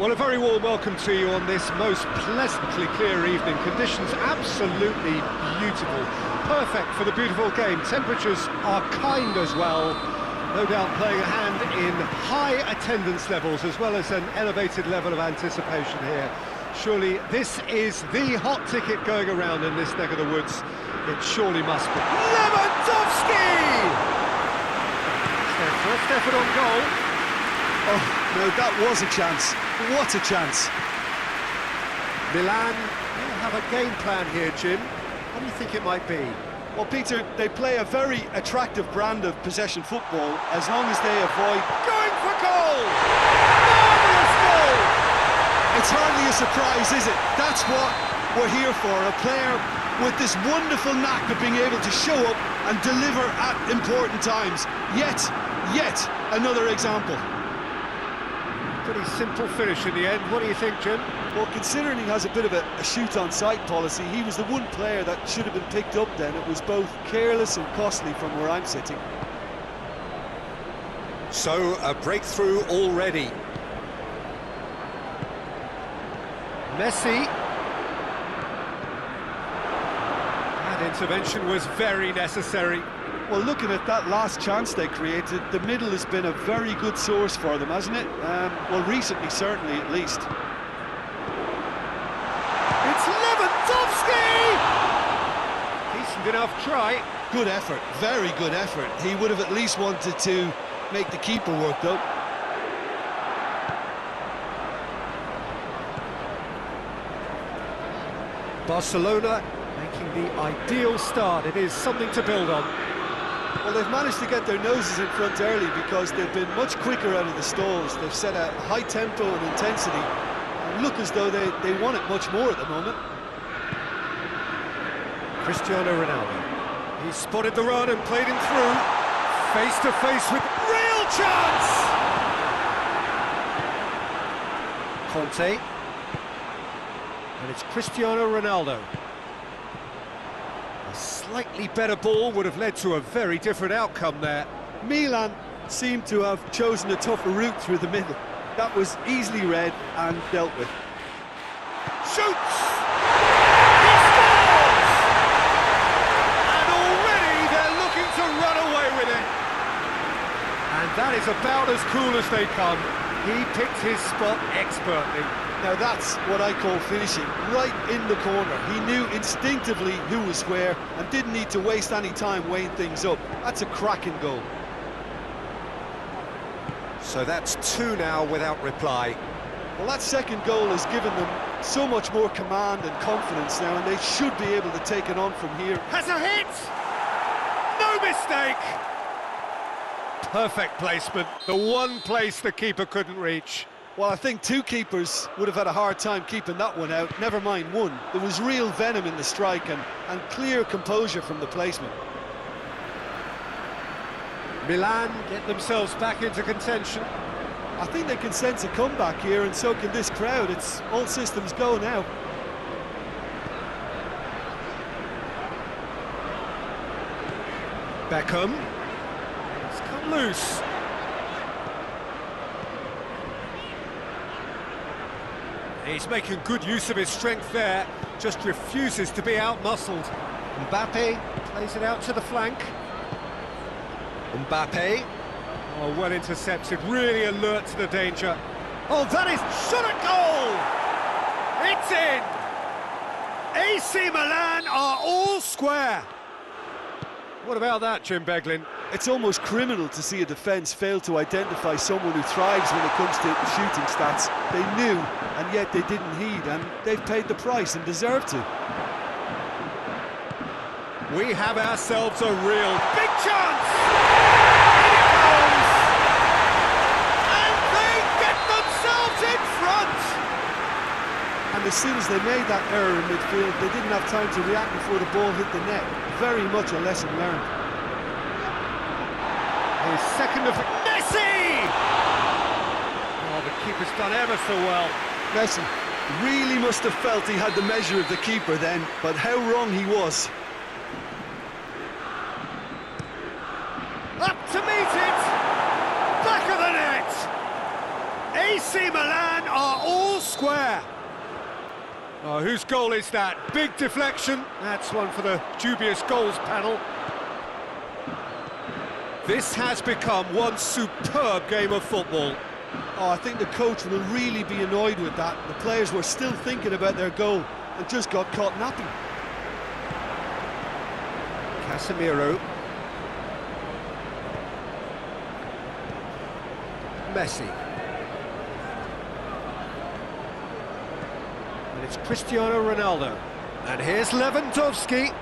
Well, a very warm welcome to you on this most pleasantly clear evening. Conditions absolutely beautiful. Perfect for the beautiful game. Temperatures are kind as well. No doubt playing a hand in high attendance levels as well as an elevated level of anticipation here. Surely this is the hot ticket going around in this neck of the woods. It surely must be. Lewandowski! Their first effort on goal. Oh, no, that was a chance. What a chance. Milan have a game plan here, Jim. What do you think it might be? Well, Peter, they play a very attractive brand of possession football as long as they avoid going for goal! Marvellous goal! It's hardly a surprise, is it? That's what we're here for, a player with this wonderful knack of being able to show up and deliver at important times. Yet another example. Pretty simple finish in the end. What do you think, Jim? Well, considering he has a bit of a shoot-on-sight policy, he was the one player that should have been picked up then. It was both careless and costly from where I'm sitting. So, a breakthrough already. Messi. That intervention was very necessary. Well, looking at that last chance they created, the middle has been a very good source for them, hasn't it? Well, recently, certainly, at least. It's Lewandowski! Decent enough try. Good effort, very good effort. He would have at least wanted to make the keeper work, though. Barcelona making the ideal start. It is something to build on. Well, they've managed to get their noses in front early because they've been much quicker out of the stalls. They've set a high tempo and intensity and look as though they want it much more at the moment. Cristiano Ronaldo. He spotted the run and played him through. Face to face with real chance! Conte. And it's Cristiano Ronaldo. A slightly better ball would have led to a very different outcome there. Milan seemed to have chosen a tougher route through the middle. That was easily read and dealt with. Shoots! He scores! And already they're looking to run away with it. And that is about as cool as they come. He picked his spot expertly. Now that's what I call finishing, right in the corner. He knew instinctively who was square and didn't need to waste any time weighing things up. That's a cracking goal. So that's two now without reply. Well, that second goal has given them so much more command and confidence now, and they should be able to take it on from here. Has a hit! No mistake! Perfect placement, the one place the keeper couldn't reach. Well, I think two keepers would have had a hard time keeping that one out, never mind one. There was real venom in the strike and clear composure from the placement. Milan get themselves back into contention. I think they can sense a comeback here, and so can this crowd. It's all systems go now. Beckham. It's come loose. He's making good use of his strength there, just refuses to be out-muscled. Mbappe plays it out to the flank. Mbappe. Oh, well intercepted, really alert to the danger. Oh, that is shot at goal! It's in! AC Milan are all square. What about that, Jim Beglin? It's almost criminal to see a defence fail to identify someone who thrives when it comes to shooting stats. They knew, and yet they didn't heed, and they've paid the price and deserve to. We have ourselves a real big chance! In it goes! And they get themselves in front! And as soon as they made that error in midfield, they didn't have time to react before the ball hit the net. Very much a lesson learned. His second of Messi! Oh, the keeper's done ever so well. Messi really must have felt he had the measure of the keeper then, but how wrong he was. Up to meet it! Back of the net! AC Milan are all square. Oh, whose goal is that? Big deflection. That's one for the dubious goals panel. This has become one superb game of football. Oh, I think the coach will really be annoyed with that. The players were still thinking about their goal and just got caught napping. Casemiro. Messi. And it's Cristiano Ronaldo. And here's Lewandowski.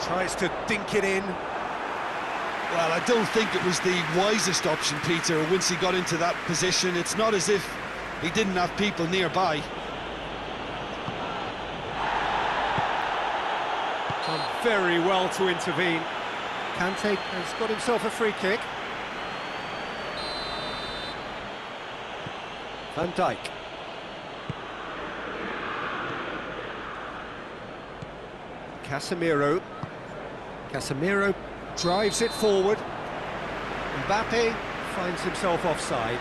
Tries to dink it in. Well, I don't think it was the wisest option, Peter, once he got into that position. It's not as if he didn't have people nearby. Done very well to intervene. Kante has got himself a free kick. Van Dijk. Casemiro. Casemiro drives it forward. Mbappe finds himself offside.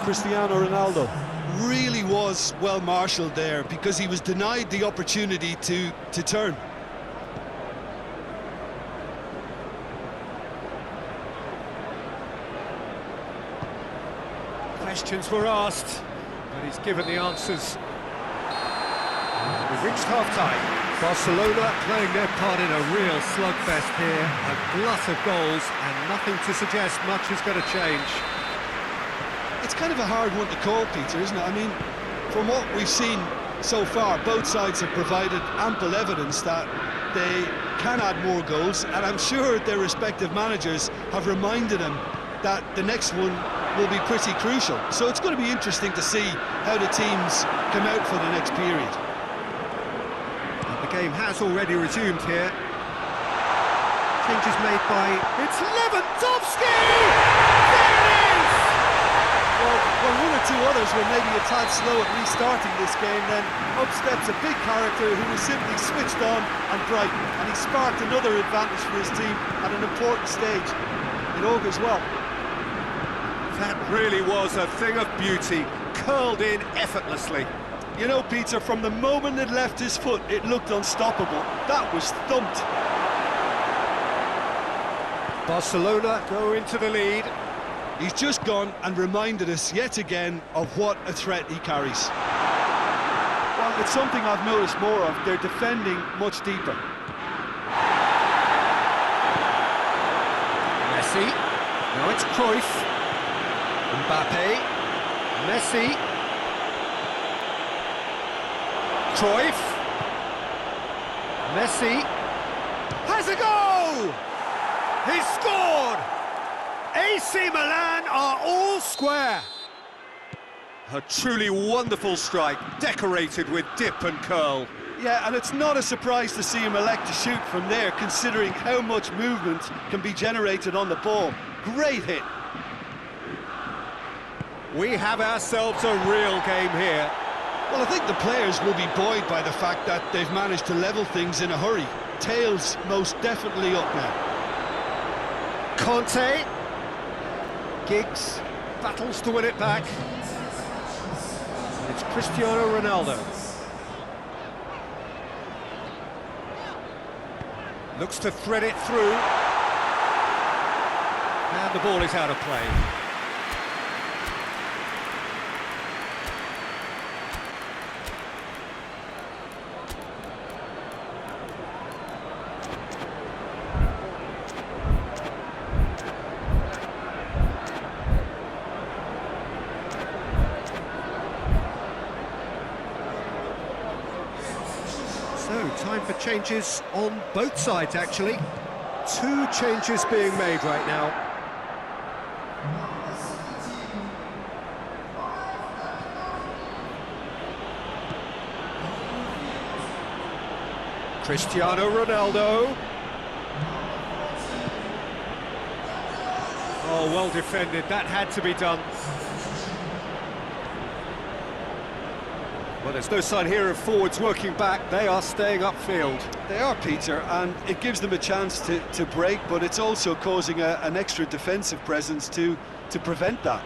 Cristiano Ronaldo. Really was well marshalled there, because he was denied the opportunity to turn. Questions were asked, but he's given the answers. We've reached half-time. Barcelona playing their part in a real slugfest here. A glut of goals, and nothing to suggest much is going to change. It's kind of a hard one to call, Peter, isn't it? I mean, from what we've seen so far, both sides have provided ample evidence that they can add more goals, and I'm sure their respective managers have reminded them that the next one will be pretty crucial. So it's going to be interesting to see how the teams come out for the next period. The game has already resumed here. Changes made by... It's Lewandowski! There it is! Well, one or two others were maybe a tad slow at restarting this game, then up steps a big character who was simply switched on and bright, and he sparked another advantage for his team at an important stage. It augurs well. That really was a thing of beauty, curled in effortlessly. You know, Peter, from the moment it left his foot, it looked unstoppable. That was thumped. Barcelona go into the lead. He's just gone and reminded us yet again of what a threat he carries. Well, it's something I've noticed more of. They're defending much deeper. Messi. Now it's Cruyff. Mbappe. Messi. Cruyff. Messi. Has a goal! He's scored! AC Milan are all square. A truly wonderful strike, decorated with dip and curl. Yeah, and it's not a surprise to see him elect to shoot from there, considering how much movement can be generated on the ball. Great hit. We have ourselves a real game here. Well, I think the players will be buoyed by the fact that they've managed to level things in a hurry. Tails most definitely up now. Conte. Giggs battles to win it back. It's Cristiano Ronaldo. Looks to thread it through. And the ball is out of play. So, time for changes on both sides, actually. Two changes being made right now. Cristiano Ronaldo. Oh, well defended. That had to be done. Well, there's no sign here of forwards working back. They are staying upfield. They are, Peter, and it gives them a chance to break, but it's also causing an extra defensive presence to prevent that.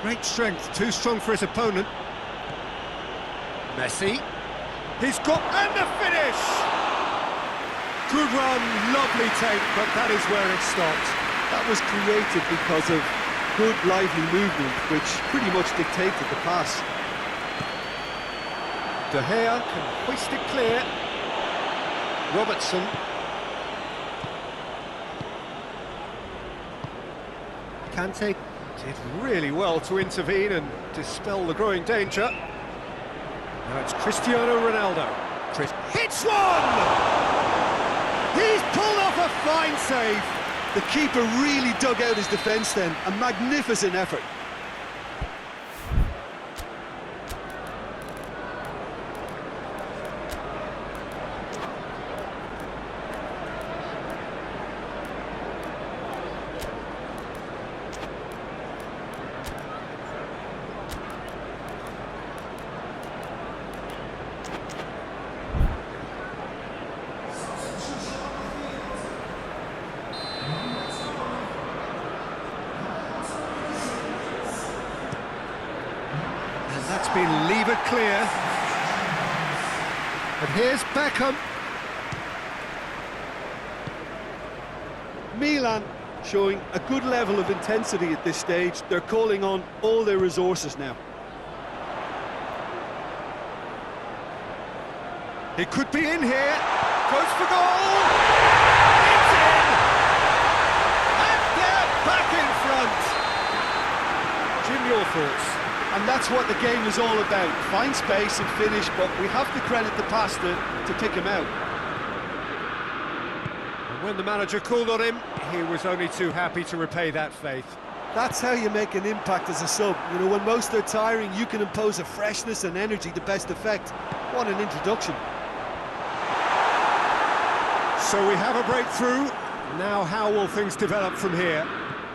Great strength, too strong for his opponent. Messi. He's got... and the finish! Good run, lovely take, but that is where it stopped. That was created because of good, lively movement, which pretty much dictated the pass. De Gea can hoist it clear. Robertson. Kante did really well to intervene and dispel the growing danger. Now it's Cristiano Ronaldo. Chris hits one! He's pulled off a fine save. The keeper really dug out his defence then. A magnificent effort. been levered clear. And here's Beckham. Milan showing a good level of intensity at this stage. They're calling on all their resources now. He could be in here. Goes for goal. It's in. And they're back in front. Jim, your thoughts? And that's what the game is all about. Find space and finish, but we have to credit the passer to pick him out. And when the manager called on him, he was only too happy to repay that faith. That's how you make an impact as a sub. You know, when most are tiring, you can impose a freshness and energy to best effect. What an introduction. So we have a breakthrough. Now how will things develop from here?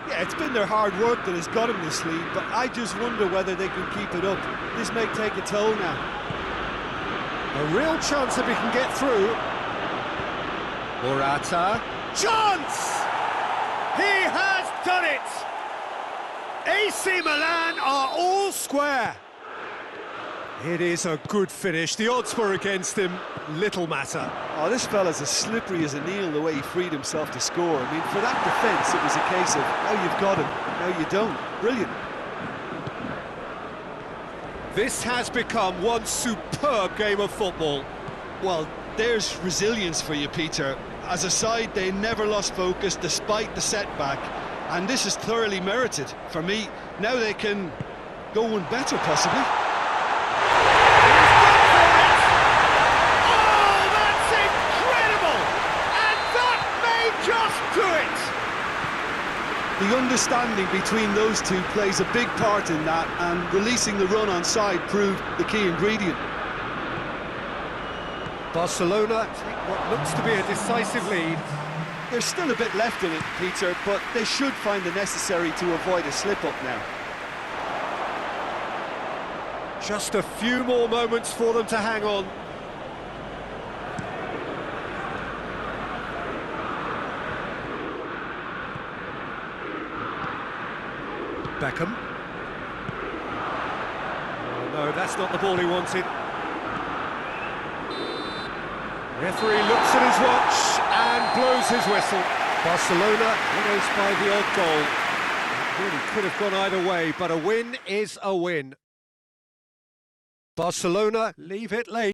Yeah, it's been their hard work that has got them this lead, but I just wonder whether they can keep it up. This may take a toll now. A real chance if he can get through. Morata. Chance! He has done it! AC Milan are all square. It is a good finish. The odds were against him. Little matter. Oh, this fella's as slippery as a needle the way he freed himself to score. I mean, for that defence, it was a case of, now you've got him, now you don't. Brilliant. This has become one superb game of football. Well, there's resilience for you, Peter. As a side, they never lost focus despite the setback, and this is thoroughly merited. For me, now they can go one better, possibly. The understanding between those two plays a big part in that, and releasing the run on side proved the key ingredient. Barcelona take what looks to be a decisive lead. There's still a bit left in it, Peter, but they should find the necessary to avoid a slip-up now. Just a few more moments for them to hang on. Beckham. Oh, no, that's not the ball he wanted. Referee looks at his watch and blows his whistle. Barcelona winners by the odd goal. It really could have gone either way, but a win is a win. Barcelona leave it late.